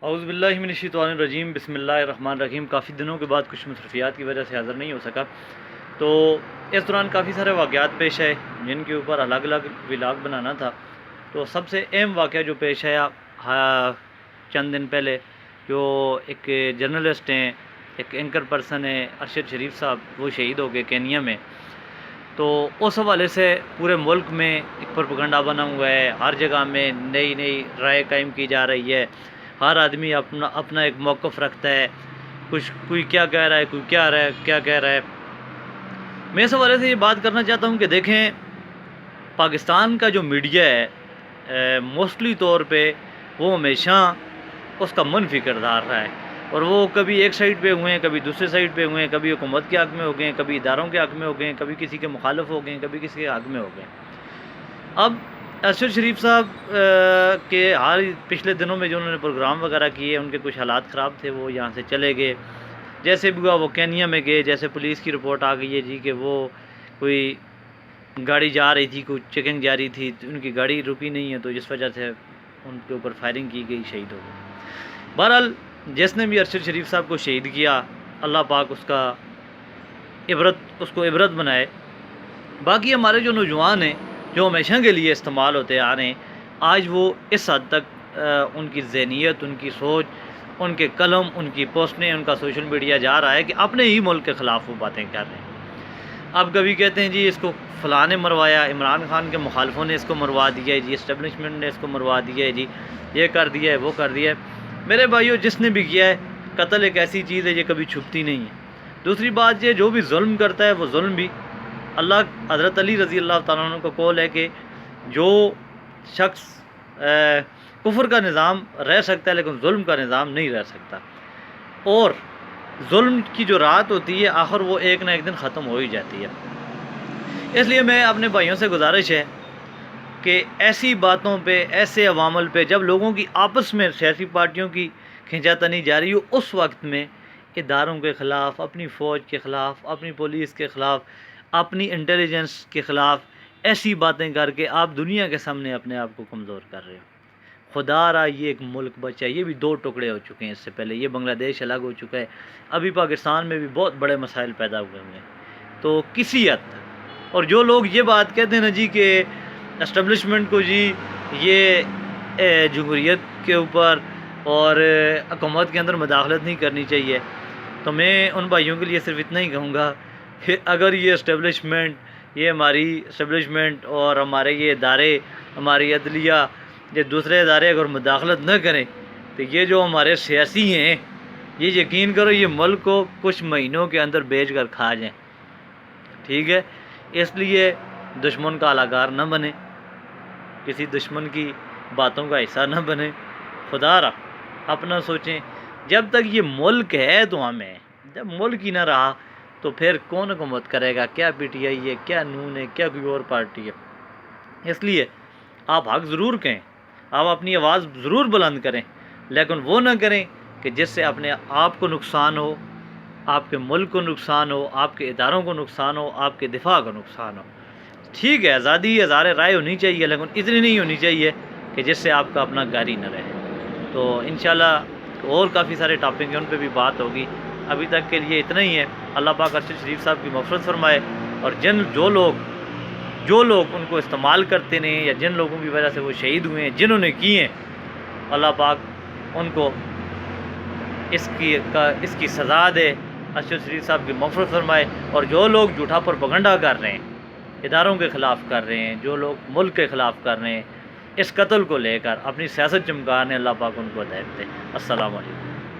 اعوذ باللہ من الشیطان الرجیم، بسم اللہ الرحمن الرحیم۔ کافی دنوں کے بعد کچھ مصروفیات کی وجہ سے حاضر نہیں ہو سکا، تو اس دوران کافی سارے واقعات پیش آئے جن کے اوپر الگ الگ ولاگ بنانا تھا۔ تو سب سے اہم واقعہ جو پیش آیا چند دن پہلے، جو ایک جرنلسٹ ہیں، ایک اینکر پرسن ہیں، ارشد شریف صاحب، وہ شہید ہو گئے کینیا میں۔ تو اس حوالے سے پورے ملک میں ایک پروپیگنڈا بنا ہوا ہے، ہر جگہ میں نئی نئی رائے قائم کی جا رہی ہے، ہر آدمی اپنا ایک موقف رکھتا ہے، کوئی کیا کہہ رہا ہے، کوئی کیا کہہ رہا ہے۔ میں اس حوالے سے یہ بات کرنا چاہتا ہوں کہ دیکھیں، پاکستان کا جو میڈیا ہے موسٹلی طور پہ وہ ہمیشہ اس کا منفی کردار رہا ہے، اور وہ کبھی ایک سائیڈ پہ ہوئے ہیں، کبھی دوسرے سائیڈ پہ ہوئے ہیں، کبھی حکومت کے حق میں ہو گئے ہیں، کبھی اداروں کے حق میں ہو گئے ہیں، کبھی کسی کے مخالف ہو گئے ہیں، کبھی کسی کے حق میں ہو گئے ہیں۔ اب ارشد شریف صاحب کے پچھلے دنوں میں جو انہوں نے پروگرام وغیرہ کیے، ان کے کچھ حالات خراب تھے، وہ یہاں سے چلے گئے۔ جیسے بھی ہوا وہ کینیا میں گئے، جیسے پولیس کی رپورٹ آ گئی ہے جی کہ وہ کوئی گاڑی جا رہی تھی، کوئی چیکنگ جاری تھی، ان کی گاڑی رکی نہیں ہے، تو جس وجہ سے ان کے اوپر فائرنگ کی گئی، شہید ہو گئے۔ بہرحال جس نے بھی ارشد شریف صاحب کو شہید کیا، اللہ پاک اس کو عبرت بنائے۔ باقی ہمارے جو نوجوان ہیں، جو ہمیشہ کے لیے استعمال ہوتے آ رہے ہیں، آج وہ اس حد تک ان کی ذہنیت، ان کی سوچ، ان کے قلم، ان کی پوسٹیں، ان کا سوشل میڈیا جا رہا ہے کہ اپنے ہی ملک کے خلاف وہ باتیں کر رہے ہیں۔ اب کبھی کہتے ہیں جی اس کو فلاں نے مروایا، عمران خان کے مخالفوں نے اس کو مروا دیا ہے جی، اسٹیبلشمنٹ نے اس کو مروا دیا ہے جی، یہ کر دیا ہے، وہ کر دیا ہے۔ میرے بھائیو، جس نے بھی کیا ہے، قتل ایک ایسی چیز ہے یہ کبھی چھپتی نہیں ہے۔ دوسری بات یہ، جو بھی ظلم کرتا ہے وہ ظلم بھی حضرت علی رضی اللہ تعالیٰ عنہ کا قول ہے کہ جو شخص کفر کا نظام رہ سکتا ہے لیکن ظلم کا نظام نہیں رہ سکتا، اور ظلم کی جو رات ہوتی ہے آخر وہ ایک نہ ایک دن ختم ہو ہی جاتی ہے۔ اس لیے میں اپنے بھائیوں سے گزارش ہے کہ ایسی باتوں پہ، ایسے عوامل پہ، جب لوگوں کی آپس میں سیاسی پارٹیوں کی کھینچاتنی جاری ہو، اس وقت میں اداروں کے خلاف، اپنی فوج کے خلاف، اپنی پولیس کے خلاف، اپنی انٹیلیجنس کے خلاف ایسی باتیں کر کے آپ دنیا کے سامنے اپنے آپ کو کمزور کر رہے ہو۔ خدا را یہ ایک ملک بچا ہے، یہ بھی دو ٹکڑے ہو چکے ہیں، اس سے پہلے یہ بنگلہ دیش الگ ہو چکا ہے، ابھی پاکستان میں بھی بہت بڑے مسائل پیدا ہوئے ہیں۔ تو کسی حد تک، اور جو لوگ یہ بات کہتے ہیں نا جی کہ اسٹیبلشمنٹ کو جی یہ جمہوریت کے اوپر اور حکومت کے اندر مداخلت نہیں کرنی چاہیے، تو میں ان بھائیوں کے لیے صرف اتنا ہی کہوں گا کہ اگر یہ ہماری اسٹیبلشمنٹ اور ہمارے یہ ادارے، ہماری عدلیہ، یہ دوسرے ادارے اگر مداخلت نہ کریں، تو یہ جو ہمارے سیاسی ہیں، یہ یقین کرو یہ ملک کو کچھ مہینوں کے اندر بیچ کر کھا جائیں۔ ٹھیک ہے، اس لیے دشمن کا الاکار نہ بنے، کسی دشمن کی باتوں کا حصہ نہ بنے۔ خدا را اپنا سوچیں، جب تک یہ ملک ہے تو ہمیں، جب ملک ہی نہ رہا تو پھر کون حکومت کرے گا؟ کیا پی ٹی آئی ہے، کیا نون ہے، کیا کوئی اور پارٹی ہے؟ اس لیے آپ حق ضرور کہیں، آپ اپنی آواز ضرور بلند کریں، لیکن وہ نہ کریں کہ جس سے اپنے آپ کو نقصان ہو، آپ کے ملک کو نقصان ہو، آپ کے اداروں کو نقصان ہو، آپ کے دفاع کو نقصان ہو۔ ٹھیک ہے، آزادی، اظہار رائے ہونی چاہیے، لیکن اتنی نہیں ہونی چاہیے کہ جس سے آپ کا اپنا گھر ہی نہ رہے۔ تو انشاءاللہ اور کافی سارے ٹاپک ہیں، ان پہ بھی بات ہوگی۔ ابھی تک کے لیے اتنا ہی ہے۔ اللہ پاک ارشد شریف صاحب کی مغفرت فرمائے، اور جو لوگ ان کو استعمال کرتے ہیں، یا جن لوگوں کی وجہ سے وہ شہید ہوئے ہیں، جنہوں نے کیے ہیں، اللہ پاک ان کو اس کی سزا دے، ارشد شریف صاحب کی مغفرت فرمائے۔ اور جو لوگ جھوٹا پروپیگنڈا کر رہے ہیں، اداروں کے خلاف کر رہے ہیں، جو لوگ ملک کے خلاف کر رہے ہیں، اس قتل کو لے کر اپنی سیاست چمکانے، اللہ پاک ان کو ہدایت دے۔ السلام علیکم۔